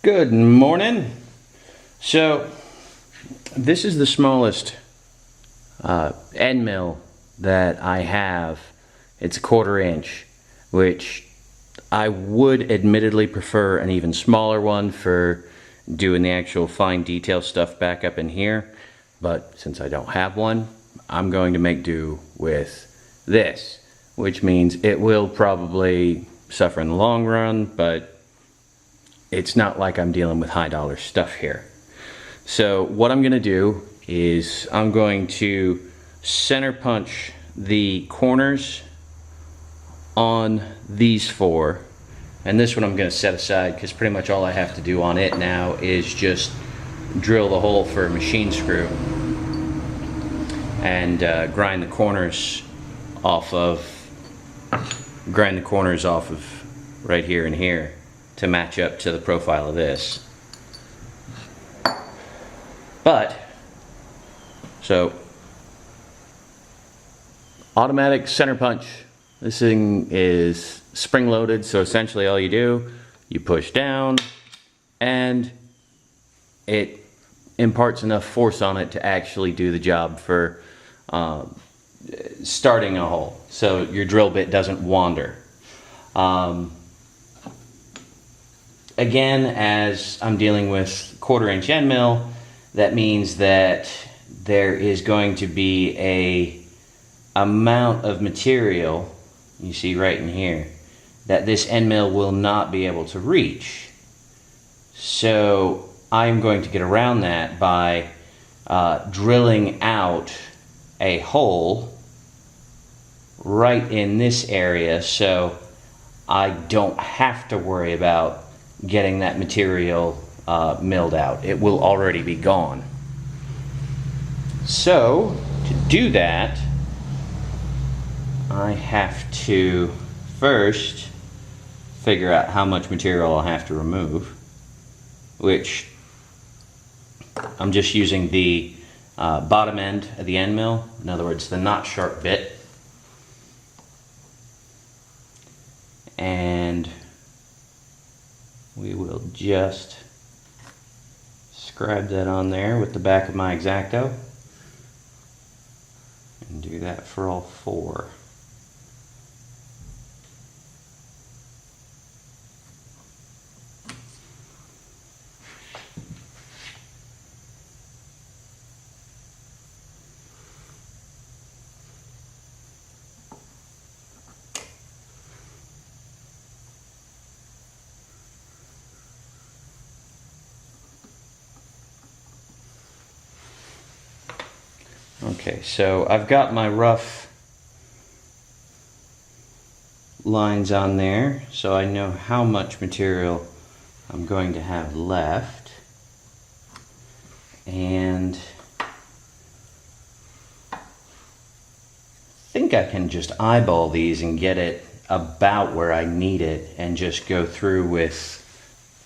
Good morning. So this is the smallest end mill that I have. It's a 1/4 inch, which I would admittedly prefer an even smaller one for doing the actual fine detail stuff back up in here. But since I don't have one, I'm going to make do with this, which means it will probably suffer in the long run, but it's not like I'm dealing with high dollar stuff here. So what I'm going to do is I'm going to center punch the corners on these 4, and this one I'm going to set aside because pretty much all I have to do on it now is just drill the hole for a machine screw and grind the corners off of right here and here to match up to the profile of this. But, so, automatic center punch. This thing is spring loaded, so essentially all you do, you push down and it imparts enough force on it to actually do the job for starting a hole, so your drill bit doesn't wander. Again, as I'm dealing with 1/4 inch end mill, that means that there is going to be a amount of material, you see right in here, that this end mill will not be able to reach. So I'm going to get around that by drilling out a hole right in this area, so I don't have to worry about getting that material milled out. It will already be gone. So to do that, I have to first figure out how much material I'll have to remove, which I'm just using the bottom end of the end mill, in other words the not sharp bit, and we will just scribe that on there with the back of my X-Acto and do that for all 4. Okay, so I've got my rough lines on there, so I know how much material I'm going to have left. And I think I can just eyeball these and get it about where I need it and just go through with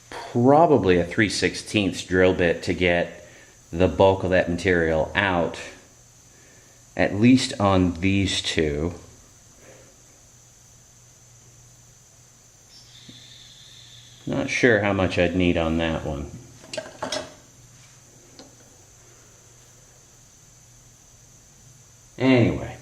probably a 3/16 drill bit to get the bulk of that material out, at least on these 2. Not sure how much I'd need on that one. Anyway.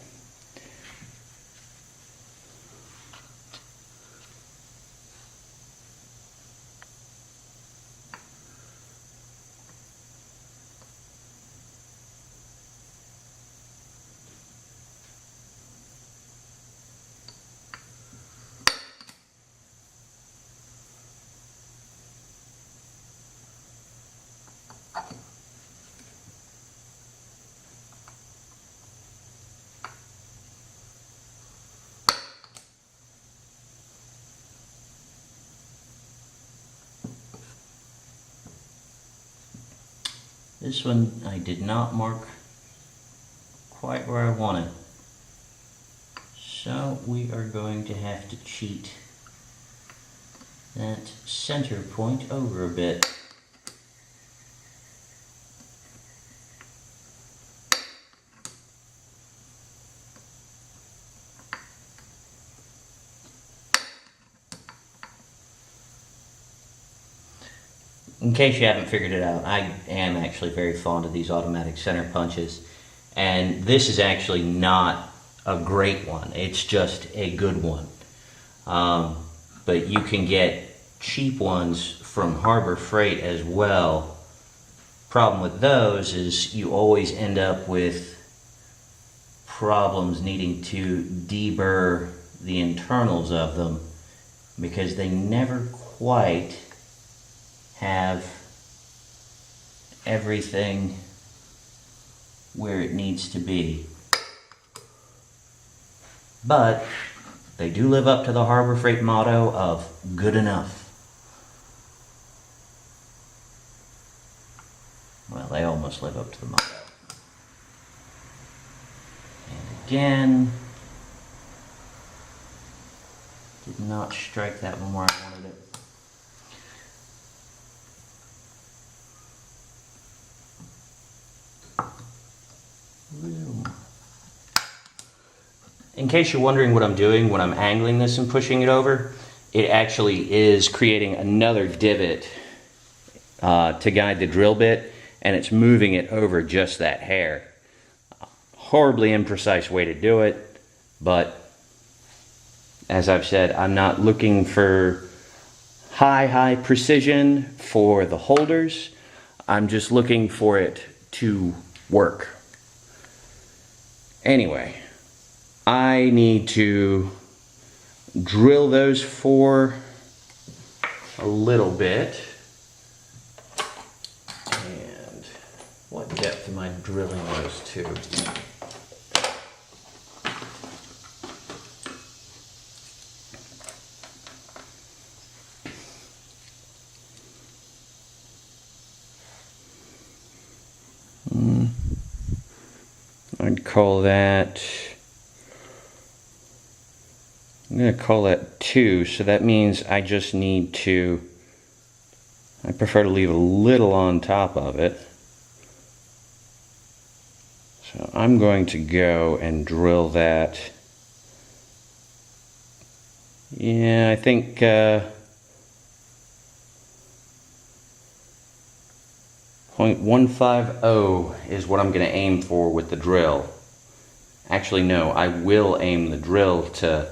This one I did not mark quite where I wanted. So we are going to have to cheat that center point over a bit. In case you haven't figured it out, I am actually very fond of these automatic center punches, and this is actually not a great one. It's just a good one. But you can get cheap ones from Harbor Freight as well. Problem with those is you always end up with problems needing to deburr the internals of them because they never quite have everything where it needs to be. But they do live up to the Harbor Freight motto of good enough. Well, they almost live up to the motto. And again, did not strike that one where I wanted it. In case you're wondering what I'm doing when I'm angling this and pushing it over, it actually is creating another divot to guide the drill bit, and it's moving it over just that hair. Horribly imprecise way to do it, but as I've said, I'm not looking for high precision for the holders. I'm just looking for it to work. Anyway, I need to drill those for a little bit. And what depth am I drilling those to? I'd call that, I'm going to call that 2, so that means I just need to, I prefer to leave a little on top of it. So I'm going to go and drill that, yeah, I think 0.150 is what I'm going to aim for with the drill. Actually, no, I will aim the drill to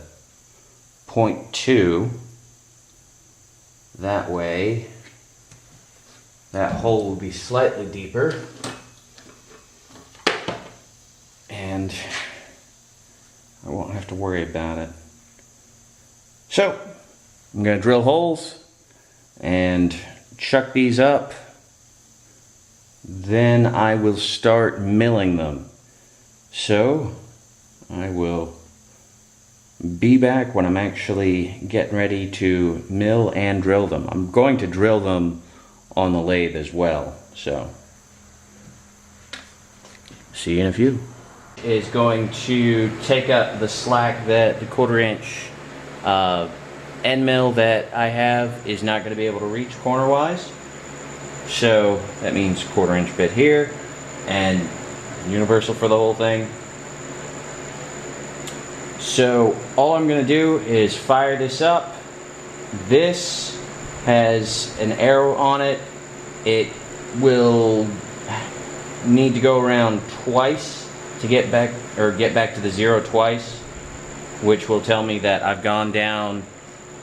0.2. That way, that hole will be slightly deeper. And I won't have to worry about it. So, I'm going to drill holes and chuck these up. Then I will start milling them. So I will be back when I'm actually getting ready to mill and drill them. I'm going to drill them on the lathe as well. So see you in a few. Is going to take up the slack that the 1/4 inch end mill that I have is not going to be able to reach corner wise. So that means 1/4 inch bit here and universal for the whole thing. So all I'm going to do is fire this up. This has an arrow on it. It will need to go around twice to get back to the 0 twice, which will tell me that I've gone down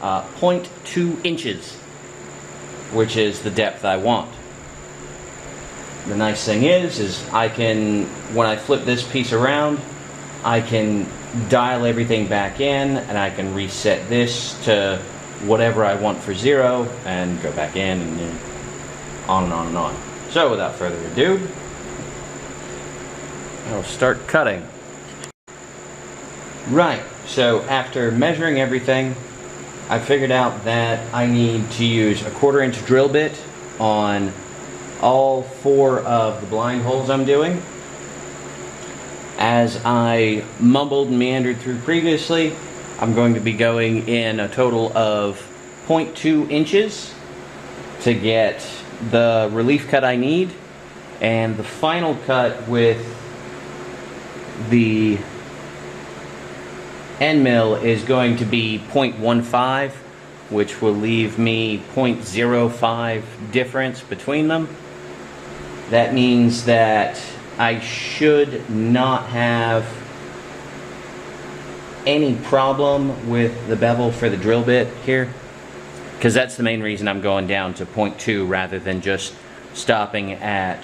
0.2 inches, which is the depth I want. The nice thing is I can, when I flip this piece around, I can dial everything back in and I can reset this to whatever I want for 0 and go back in and on and on and on. So without further ado, I'll start cutting. Right, so after measuring everything, I figured out that I need to use a 1/4 inch drill bit on all 4 of the blind holes I'm doing. As I mumbled and meandered through previously, I'm going to be going in a total of 0.2 inches to get the relief cut I need, and the final cut with the end mill is going to be 0.15. which will leave me 0.05 difference between them. That means that I should not have any problem with the bevel for the drill bit here, because that's the main reason I'm going down to 0.2 rather than just stopping at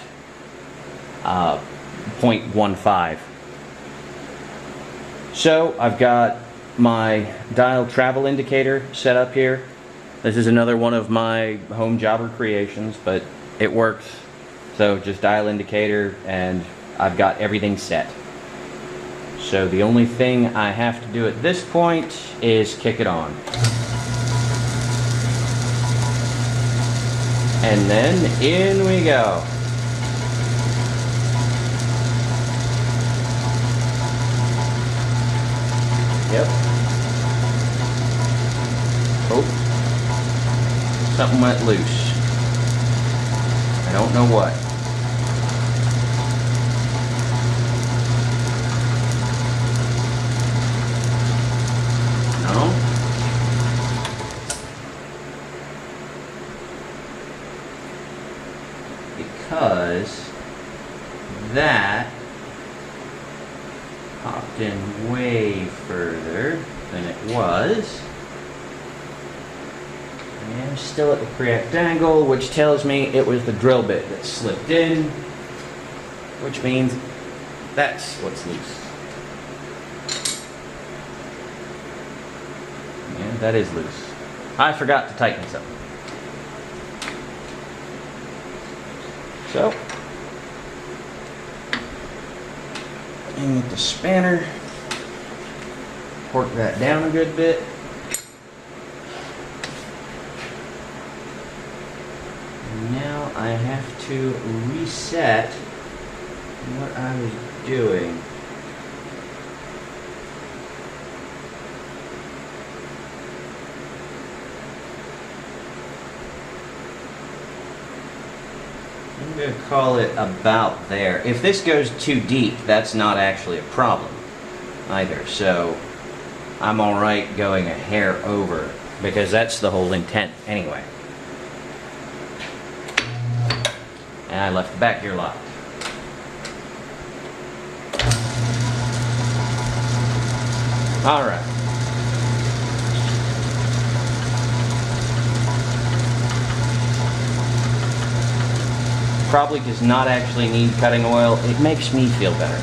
0.15. So I've got my dial travel indicator set up here. This is another one of my home jobber creations, but it works. So just dial indicator, and I've got everything set. So the only thing I have to do at this point is kick it on. And then in we go. Yep. Oh. Something went loose. I don't know what. No. Because that popped in way further than it was. And still at the correct angle, which tells me it was the drill bit that slipped in, which means that's what's loose. Yeah, that is loose. I forgot to tighten this up. So, in with the spanner, torque that down a good bit. Now I have to reset what I was doing. I'm going to call it about there. If this goes too deep, that's not actually a problem either. So I'm alright going a hair over, because that's the whole intent anyway. And I left the back gear locked. Alright. Probably does not actually need cutting oil. It makes me feel better.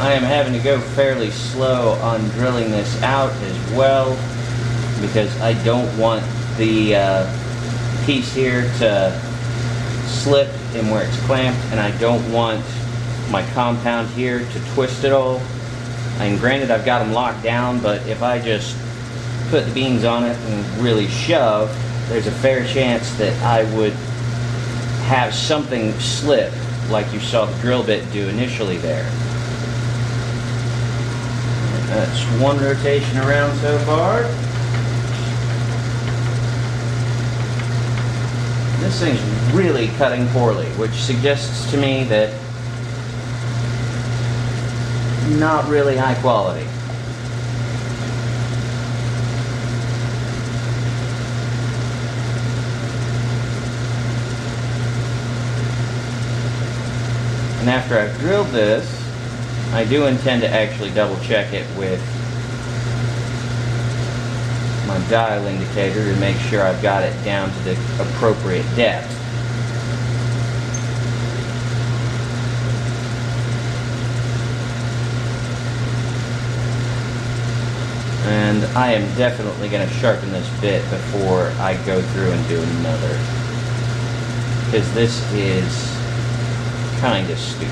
I am having to go fairly slow on drilling this out as well, because I don't want the piece here to slip in where it's clamped, and I don't want my compound here to twist at all. And granted, I've got them locked down, but if I just put the beans on it and really shove, there's a fair chance that I would have something slip like you saw the drill bit do initially there. That's one rotation around so far. This thing's really cutting poorly, which suggests to me that not really high quality. And after I've drilled this, I do intend to actually double check it with my dial indicator to make sure I've got it down to the appropriate depth. And I am definitely going to sharpen this bit before I go through and do another. Because this is kind of stupid.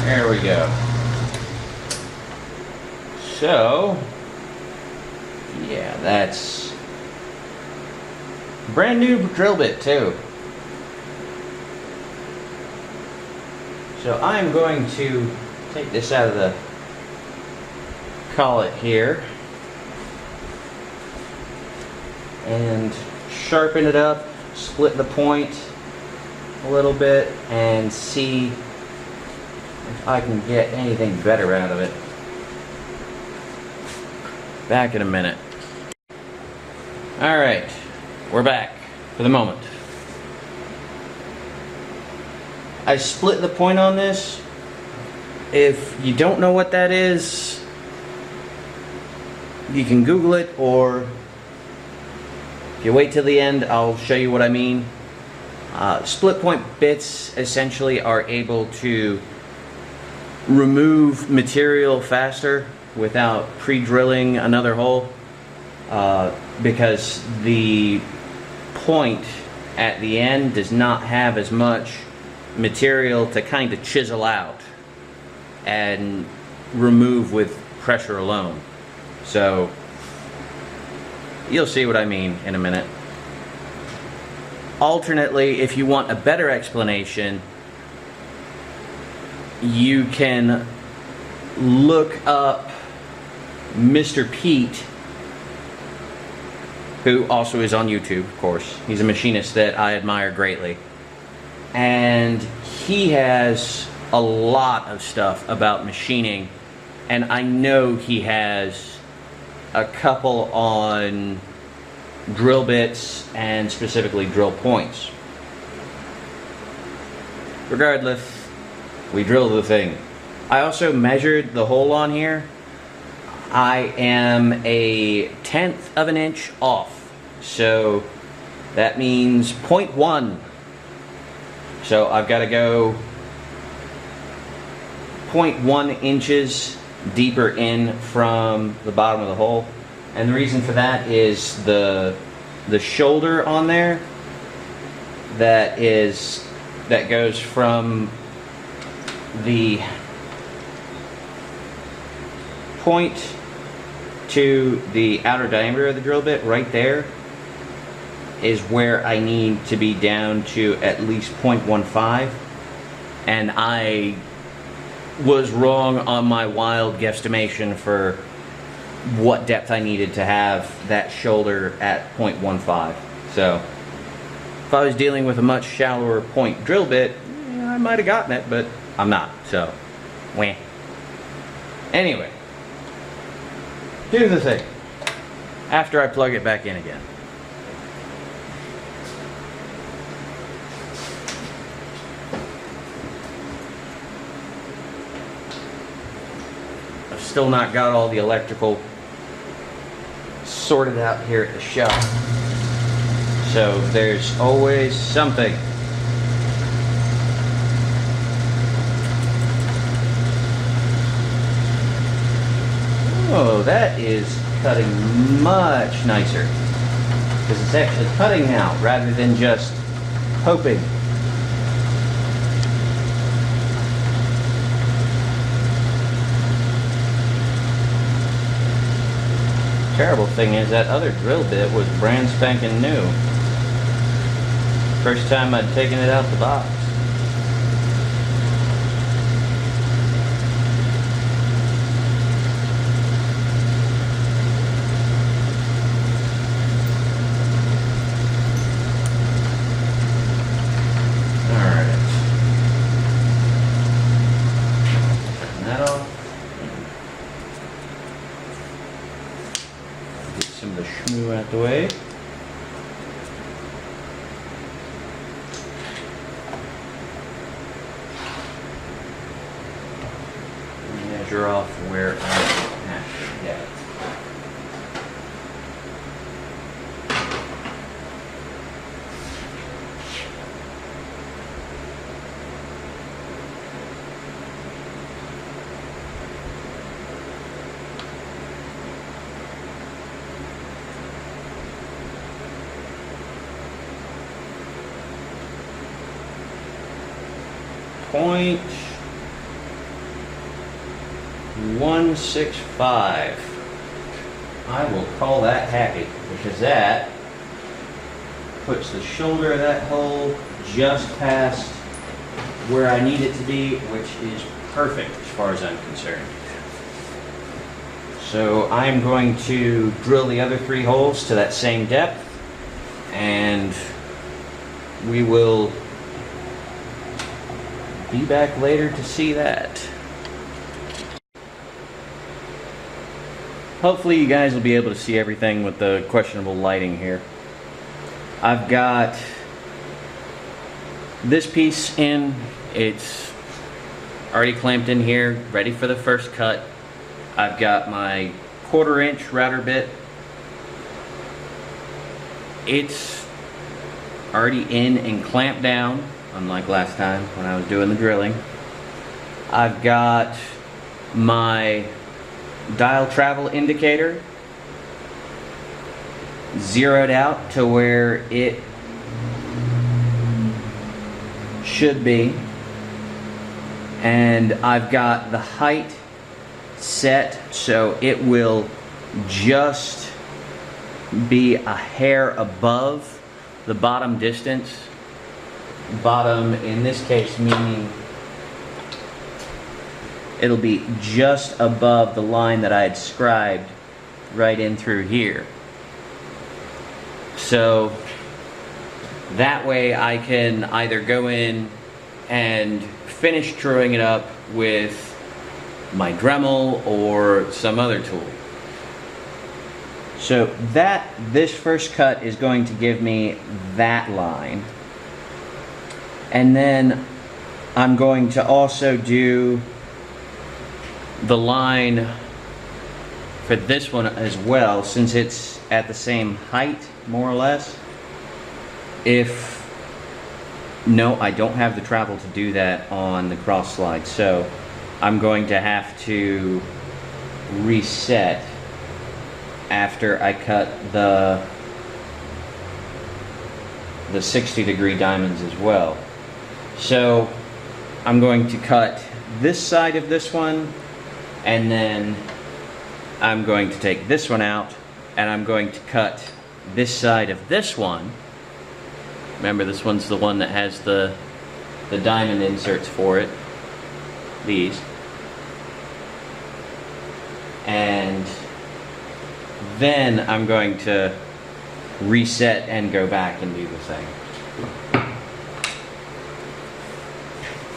There we go. So, yeah, that's brand new drill bit too. So I'm going to take this out of the collet here and sharpen it up, split the point a little bit, and see if I can get anything better out of it. Back in a minute. Alright, we're back for the moment. I split the point on this. If you don't know what that is, you can Google it, or if you wait till the end, I'll show you what I mean. Split point bits essentially are able to remove material faster without pre-drilling another hole, because the point at the end does not have as much material to kind of chisel out and remove with pressure alone. So you'll see what I mean in a minute. Alternately, if you want a better explanation, you can look up Mr. Pete, who also is on YouTube, of course. He's a machinist that I admire greatly. And he has a lot of stuff about machining, and I know he has a couple on drill bits and specifically drill points. Regardless, we drill the thing. I also measured the hole on here. I am a 1/10 of an inch off, so that means 0.1. So I've got to go 0.1 inches deeper in from the bottom of the hole, and the reason for that is the shoulder on there that goes from the point to the outer diameter of the drill bit. Right there is where I need to be down to at least 0.15, and I was wrong on my wild guesstimation for what depth I needed to have that shoulder at 0.15. So if I was dealing with a much shallower point drill bit, I might have gotten it, but I'm not, so weh. Anyway, here's the thing. After I plug it back in again, still not got all the electrical sorted out here at the shop. So there's always something. Oh, that is cutting much nicer, because it's actually cutting out rather than just poking. Terrible thing is that other drill bit was brand spanking new. First time I'd taken it out the box. Some of the shmoo out the way. Measure off where I have to get. .165. I will call that happy, because that puts the shoulder of that hole just past where I need it to be, which is perfect as far as I'm concerned. So I'm going to drill the other 3 holes to that same depth, and we will be back later to see that. Hopefully you guys will be able to see everything with the questionable lighting here. I've got this piece in, it's already clamped in here, ready for the first cut. I've got my 1/4 inch router bit. It's already in and clamped down, unlike last time when I was doing the drilling. I've got my dial travel indicator zeroed out to where it should be, and I've got the height set so it will just be a hair above the bottom distance. Bottom in this case meaning it'll be just above the line that I had scribed right in through here. So that way I can either go in and finish truing it up with my Dremel or some other tool. So this first cut is going to give me that line. And then I'm going to also do the line for this one as well, since it's at the same height, more or less. No, I don't have the travel to do that on the cross slide, so I'm going to have to reset after I cut the 60-degree diamonds as well. So I'm going to cut this side of this one, and then I'm going to take this one out, and I'm going to cut this side of this one. Remember, this one's the one that has the diamond inserts for it. These. And then I'm going to reset and go back and do the same.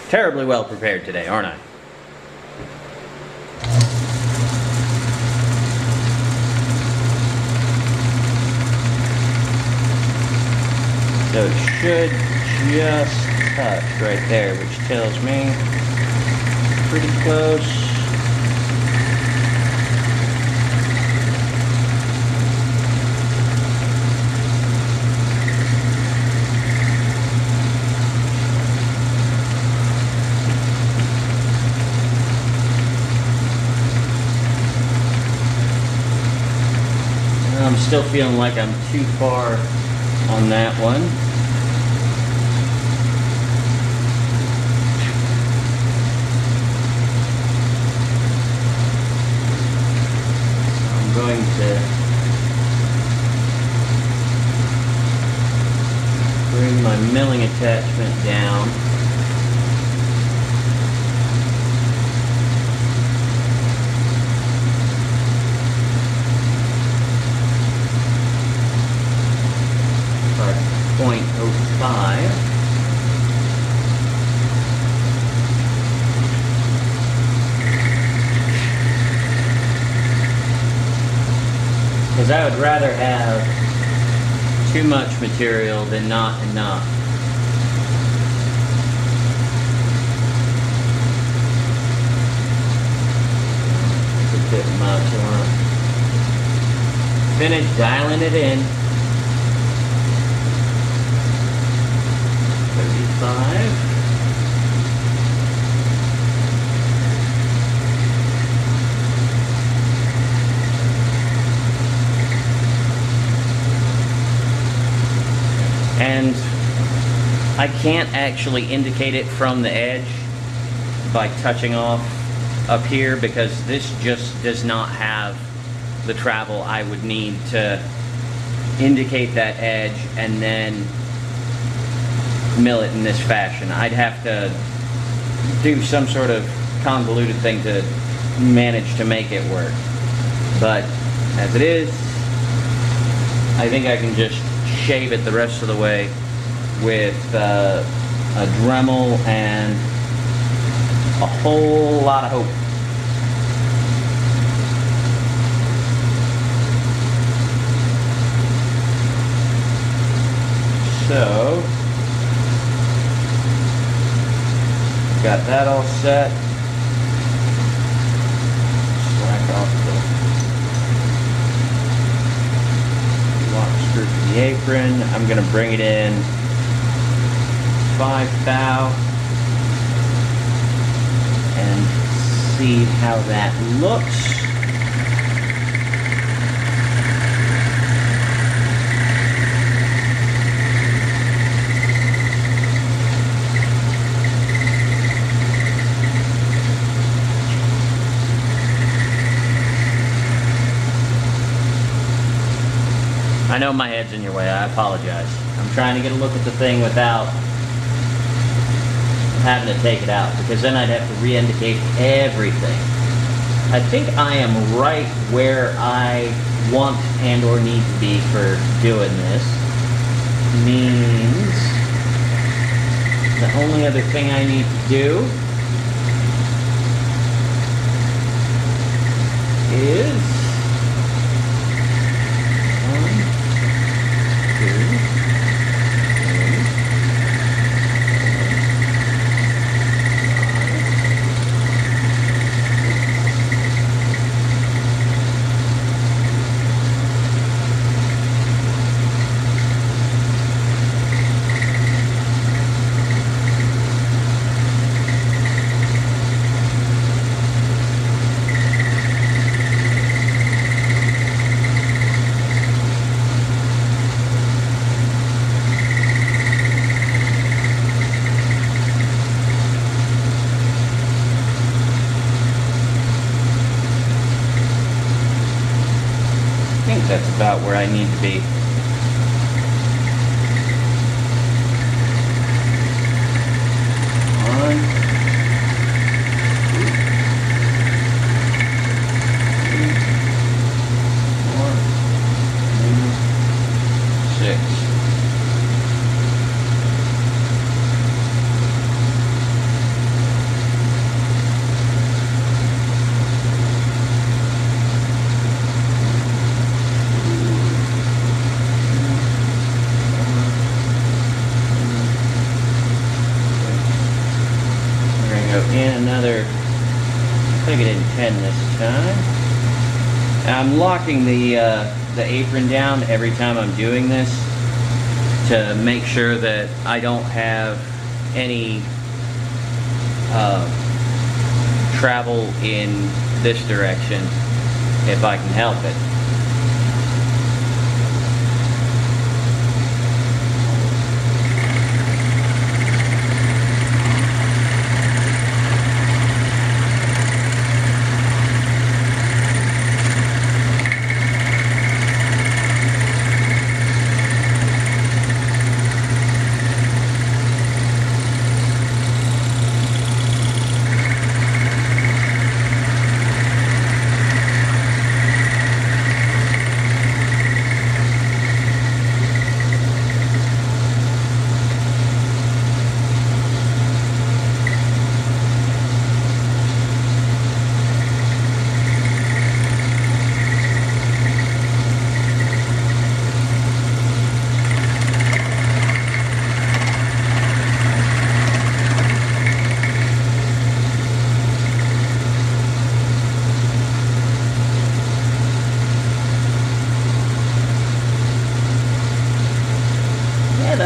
Terribly well prepared today, aren't I? So it should just touch right there, which tells me pretty close. still feeling like I'm too far on that one. I'm going to bring my milling attachment down. .05. Because I would rather have too much material than not enough. It's a bit much. I want to finish dialing it in. 35. And I can't actually indicate it from the edge by touching off up here, because this just does not have the travel I would need to indicate that edge and then mill it in this fashion. I'd have to do some sort of convoluted thing to manage to make it work. But as it is, I think I can just shave it the rest of the way with a Dremel and a whole lot of hope. So got that all set. Slack off the lock screw to the apron. I'm going to bring it in 5 thou and see how that looks. I know my head's in your way, I apologize. I'm trying to get a look at the thing without having to take it out, because then I'd have to re-indicate everything. I think I am right where I want and or need to be for doing this. Means the only other thing I need to do is that's about where I need to be. One, two, 4, 5, 6. In another, I think I did 10 this time. I'm locking the apron down every time I'm doing this to make sure that I don't have any travel in this direction if I can help it.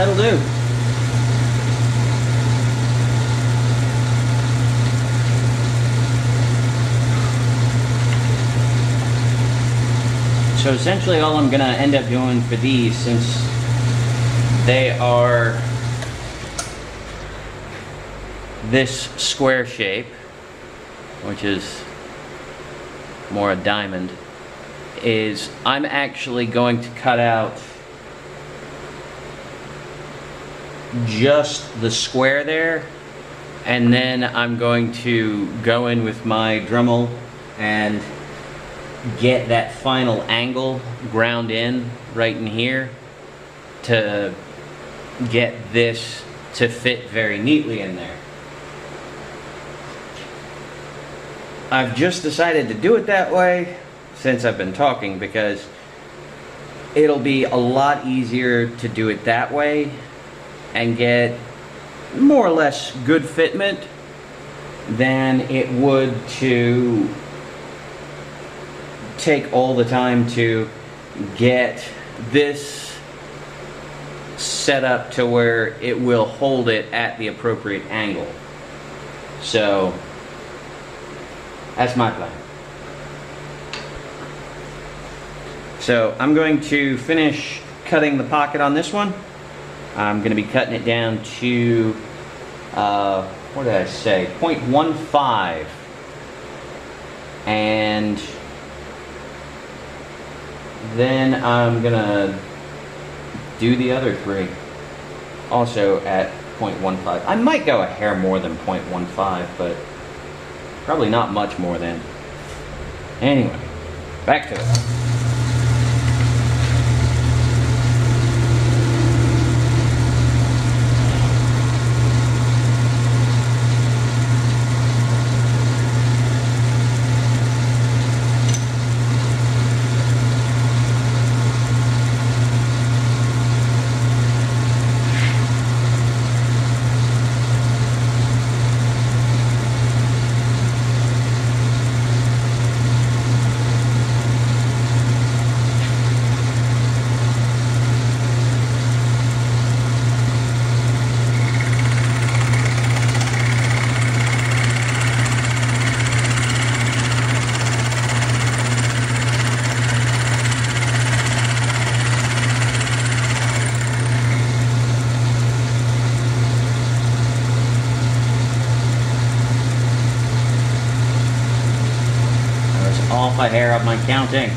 that'll do. So essentially all I'm gonna end up doing for these, since they are this square shape, which is more a diamond, is I'm actually going to cut out just the square there, and then I'm going to go in with my Dremel and get that final angle ground in right in here to get this to fit very neatly in there. I've just decided to do it that way since I've been talking, because it'll be a lot easier to do it that way and get more or less good fitment than it would to take all the time to get this set up to where it will hold it at the appropriate angle. So that's my plan. So I'm going to finish cutting the pocket on this one. I'm going to be cutting it down to, what did I say, 0.15. And then I'm going to do the other three also at 0.15. I might go a hair more than 0.15, but probably not much more than. Anyway, back to it. Off a hair of my counting.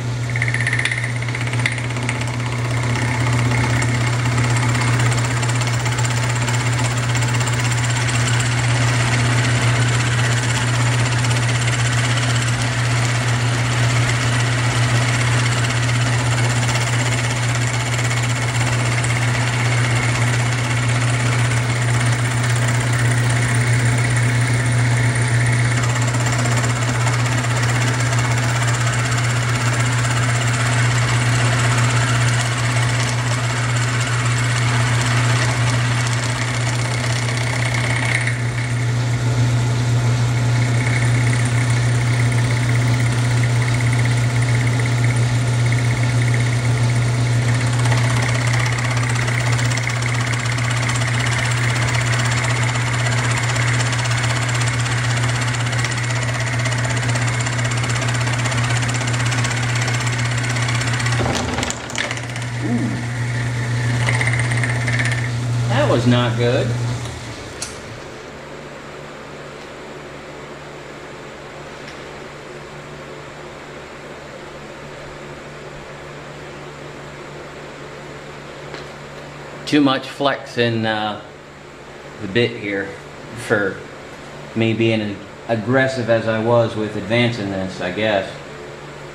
That was not good. Too much flex in the bit here for me being as aggressive as I was with advancing this, I guess.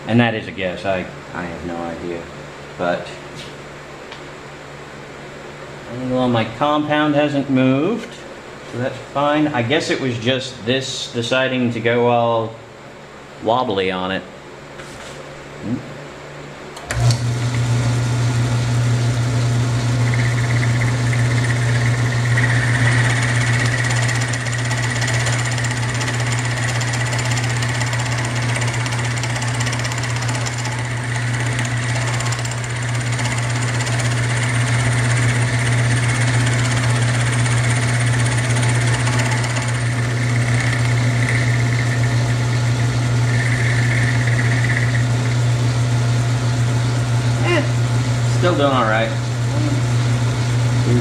And that is a guess. I have no idea. But angle on my compound hasn't moved, so that's fine. I guess it was just this deciding to go all wobbly on it. Still doing all right. 2, 3,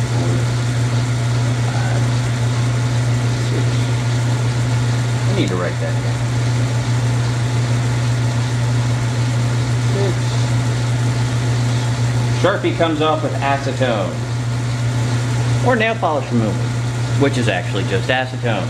4, 5, 6. I need to write that down. 6. Sharpie comes off with acetone or nail polish remover, which is actually just acetone.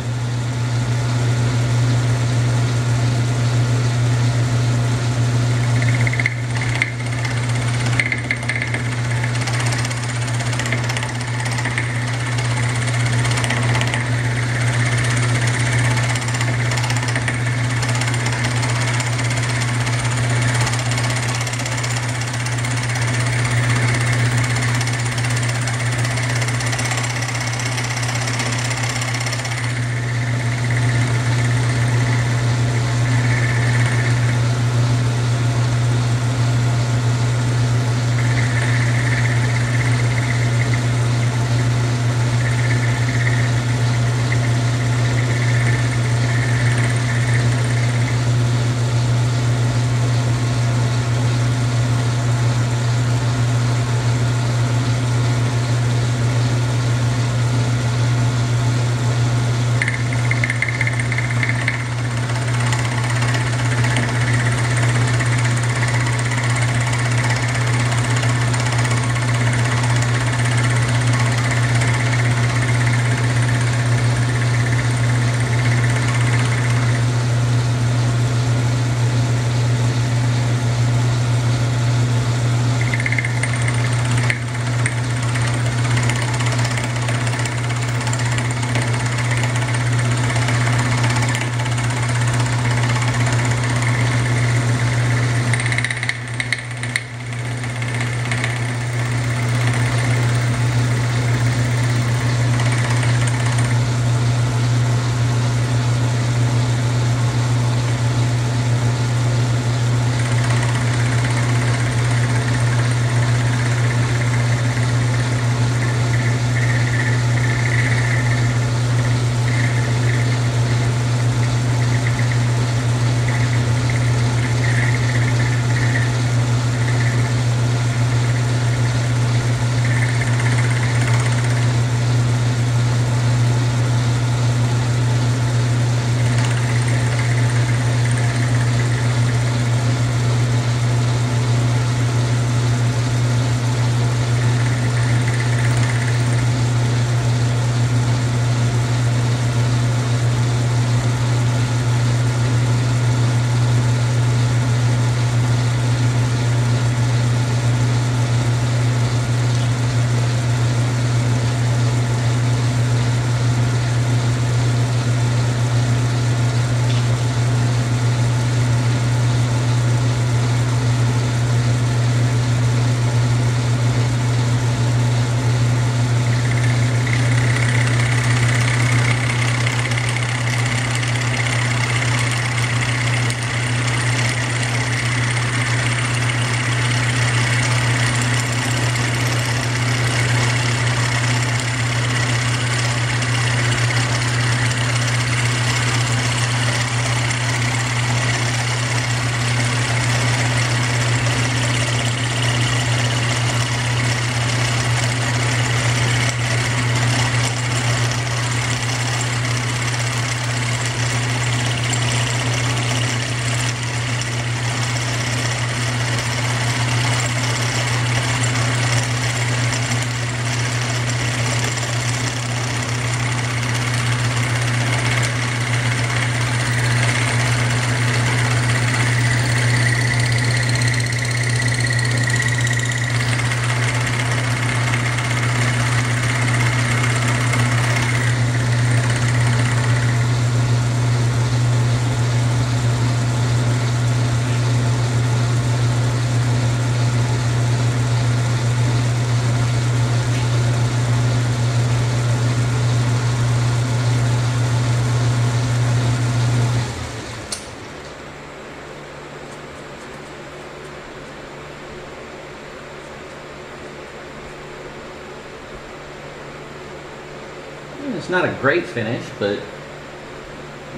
It's not a great finish, but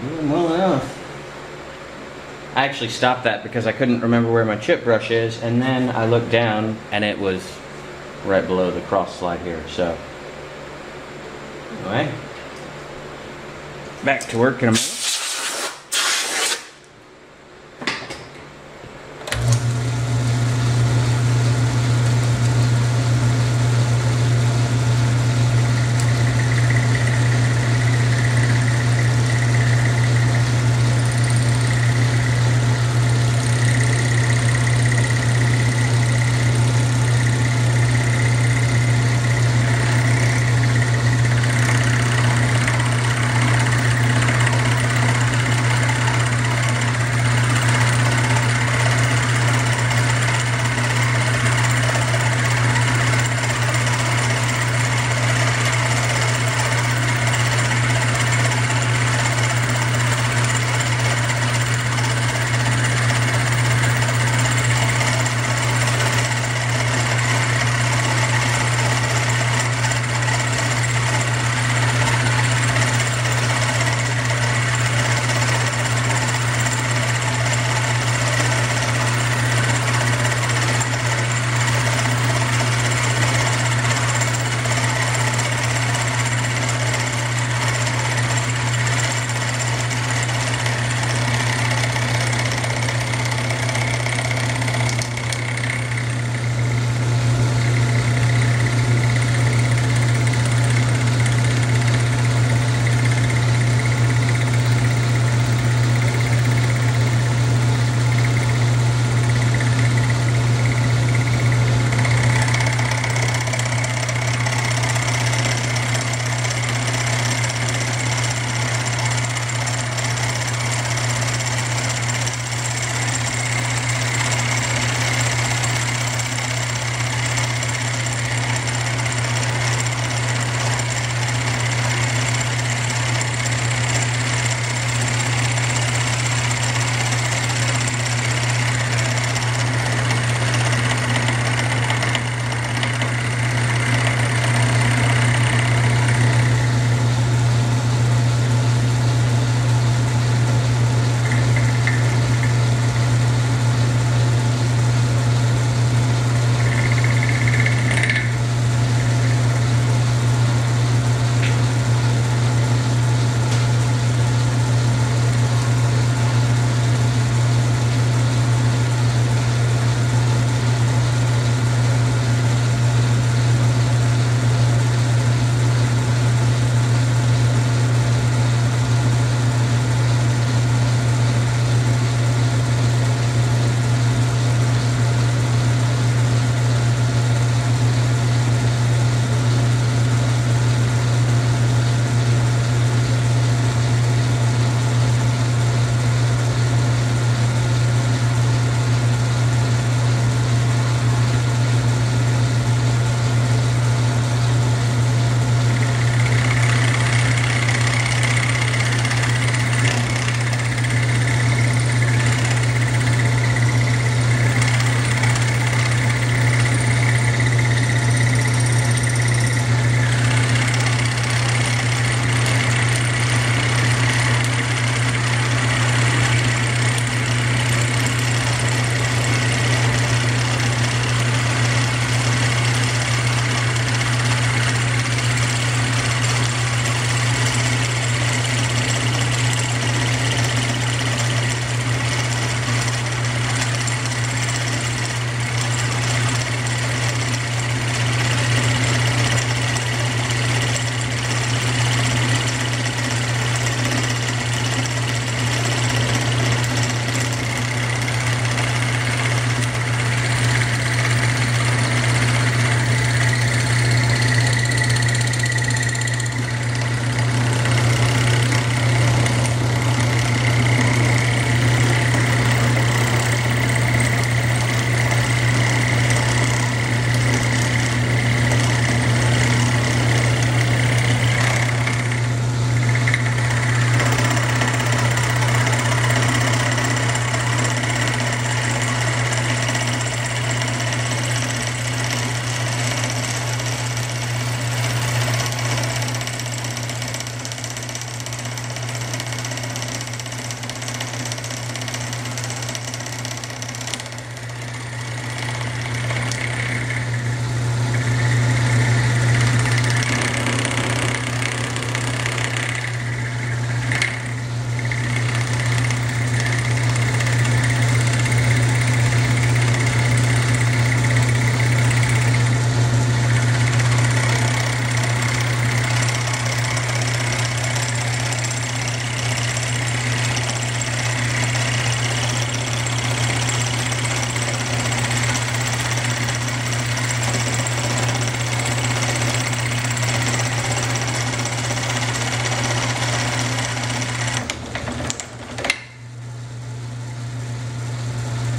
doing well enough. I actually stopped that because I couldn't remember where my chip brush is, and then I looked down and it was right below the cross slide here. So anyway, back to work in a minute.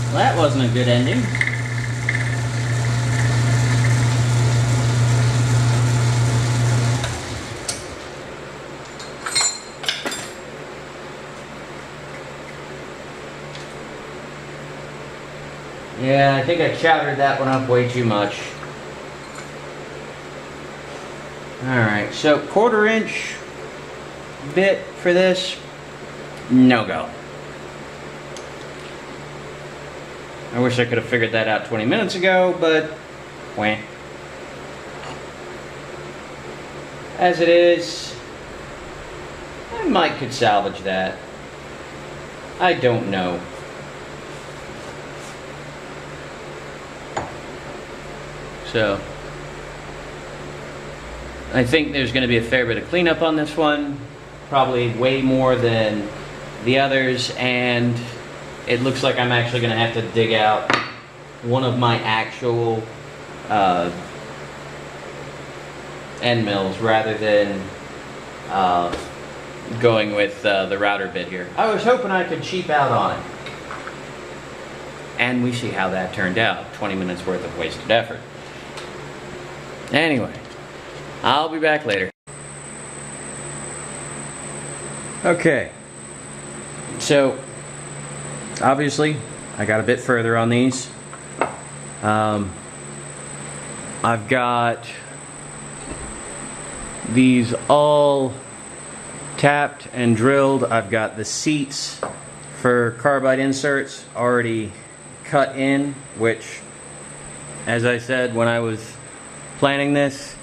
Well, that wasn't a good ending. Yeah, I think I chowdered that one up way too much. Alright, so 1/4 inch bit for this, no go. I wish I could have figured that out 20 minutes ago, but wah. As it is, I might could salvage that. I don't know. So, I think there's going to be a fair bit of cleanup on this one, probably way more than the others, and it looks like I'm actually going to have to dig out one of my actual end mills rather than going with the router bit here. I was hoping I could cheap out on it. And we see how that turned out. 20 minutes worth of wasted effort. Anyway, I'll be back later. Okay, so obviously I got a bit further on these. I've got these all tapped and drilled. I've got the seats for carbide inserts already cut in, which, as I said when I was planning this,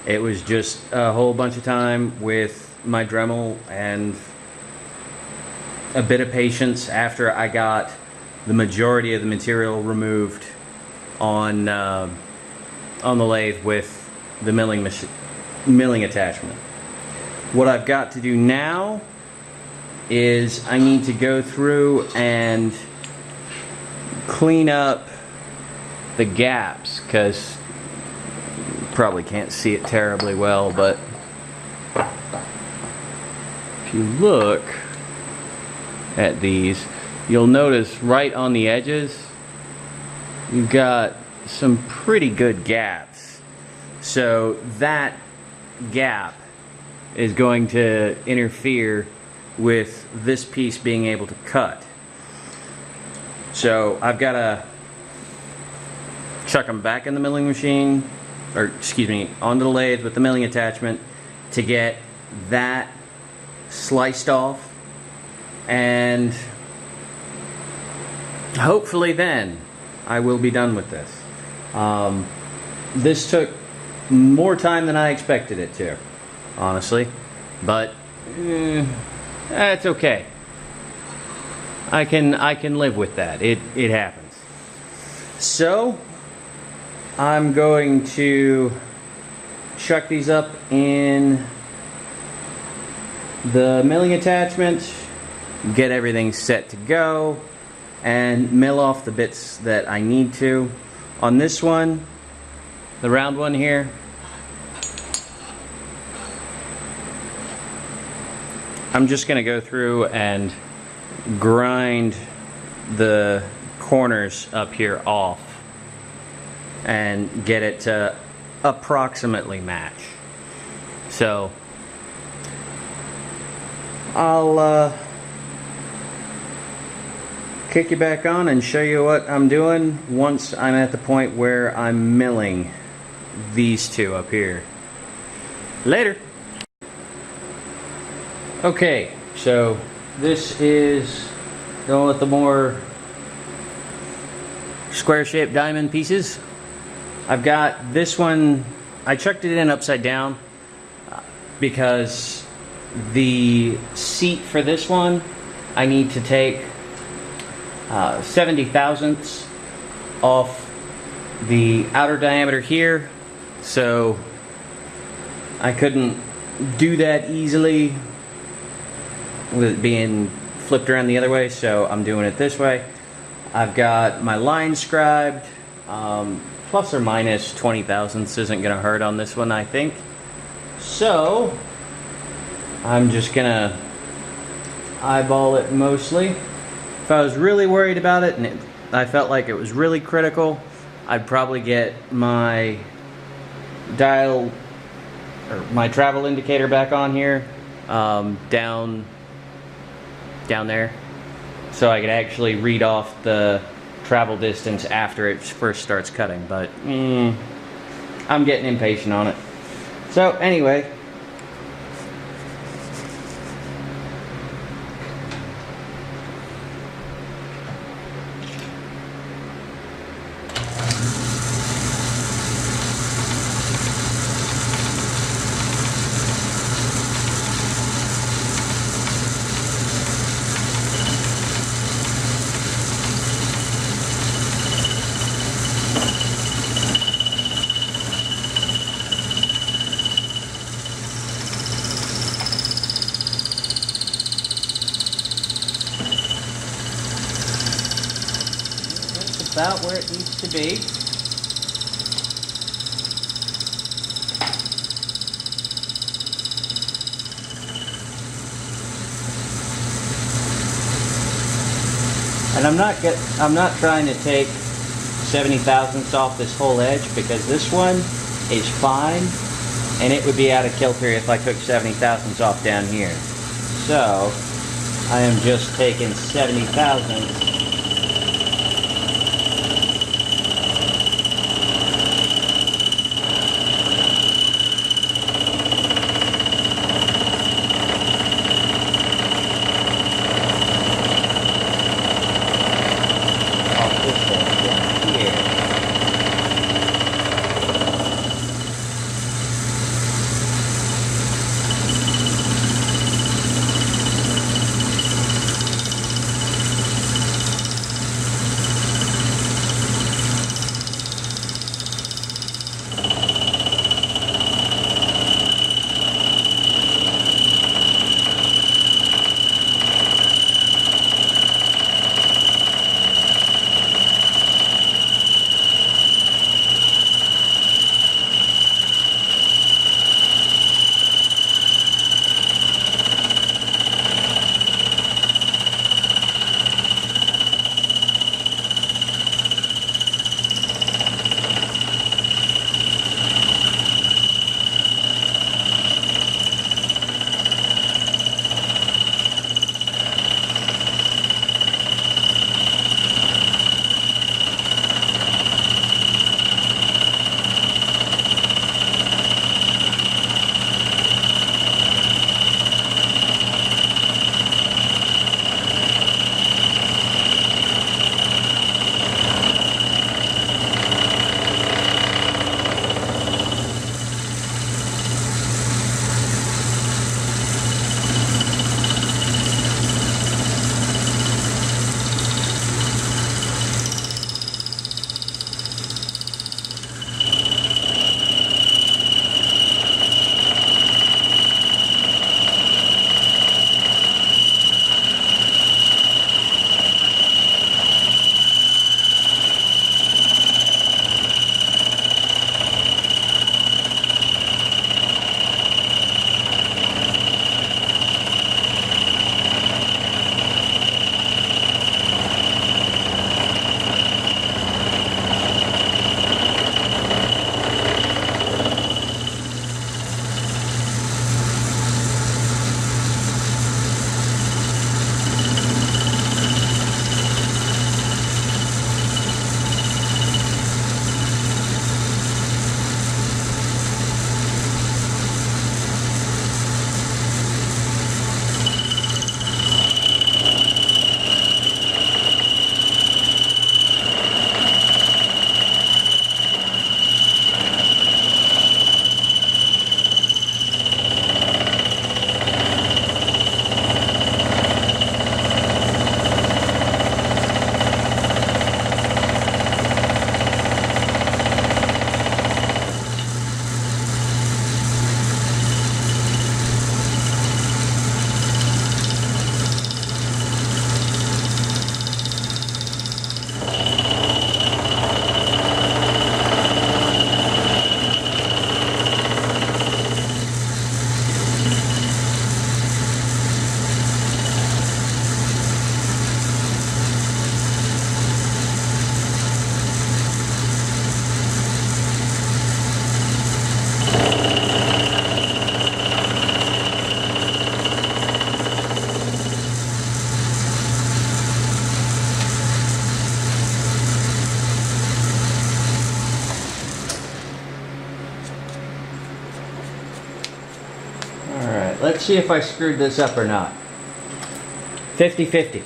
it was just a whole bunch of time with my Dremel and a bit of patience after I got the majority of the material removed on the lathe with the milling attachment. What I've got to do now is I need to go through and clean up the gaps, because probably can't see it terribly well, but if you look at these, you'll notice right on the edges you've got some pretty good gaps. So that gap is going to interfere with this piece being able to cut. So I've got to chuck them back in the milling machine, or excuse me, onto the lathe with the milling attachment to get that sliced off, and hopefully then I will be done with this. This took more time than I expected it to, honestly, but that's okay. I can live with that. It happens. So I'm going to chuck these up in the milling attachment, get everything set to go, and mill off the bits that I need to. On this one, the round one here, I'm just going to go through and grind the corners up here off and get it to approximately match. So I'll kick you back on and show you what I'm doing once I'm at the point where I'm milling these two up here. Later. Okay, so this is going with the more square-shaped diamond pieces. I've got this one, I chucked it in upside down because the seat for this one, I need to take 70 thousandths off the outer diameter here, so I couldn't do that easily with it being flipped around the other way, so I'm doing it this way. I've got my line scribed, plus or minus 20 thousandths isn't going to hurt on this one, I think. So I'm just going to eyeball it mostly. If I was really worried about it and it I felt like it was really critical, I'd probably get my dial or my travel indicator back on here, down there, so I could actually read off the travel distance after it first starts cutting. But I'm getting impatient on it. So anyway, about where it needs to be. And I'm not trying to take 70 thousandths off this whole edge, because this one is fine and it would be out of kilter if I took 70 thousandths off down here. So I am just taking 70 thousandths Let's see if I screwed this up or not. 50-50.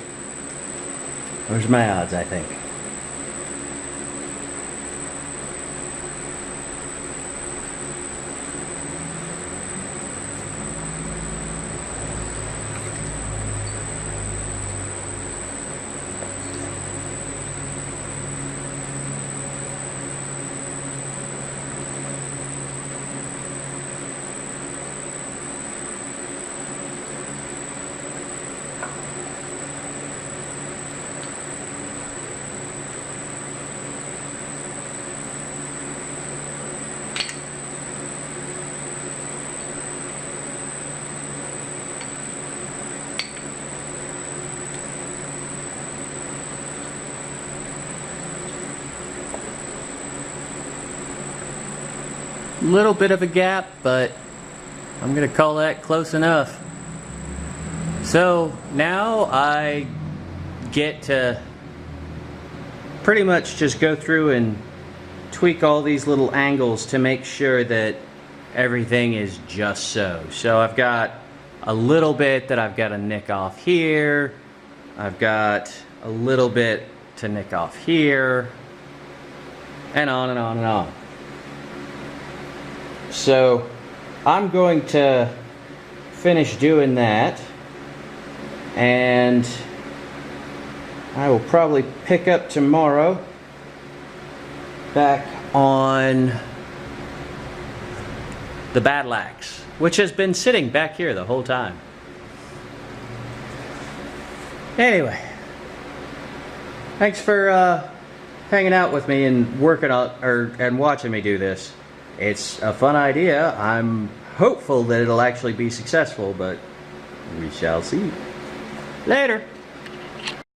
Those are my odds, I think. Little bit of a gap, but I'm gonna call that close enough. So now I get to pretty much just go through and tweak all these little angles to make sure that everything is just so. So I've got a little bit that I've got to nick off here. I've got a little bit to nick off here, and on and on and on. So I'm going to finish doing that, and I will probably pick up tomorrow back on the battle axe, which has been sitting back here the whole time. Anyway, thanks for hanging out with me and working on and watching me do this. It's a fun idea. I'm hopeful that it'll actually be successful, but we shall see. Later.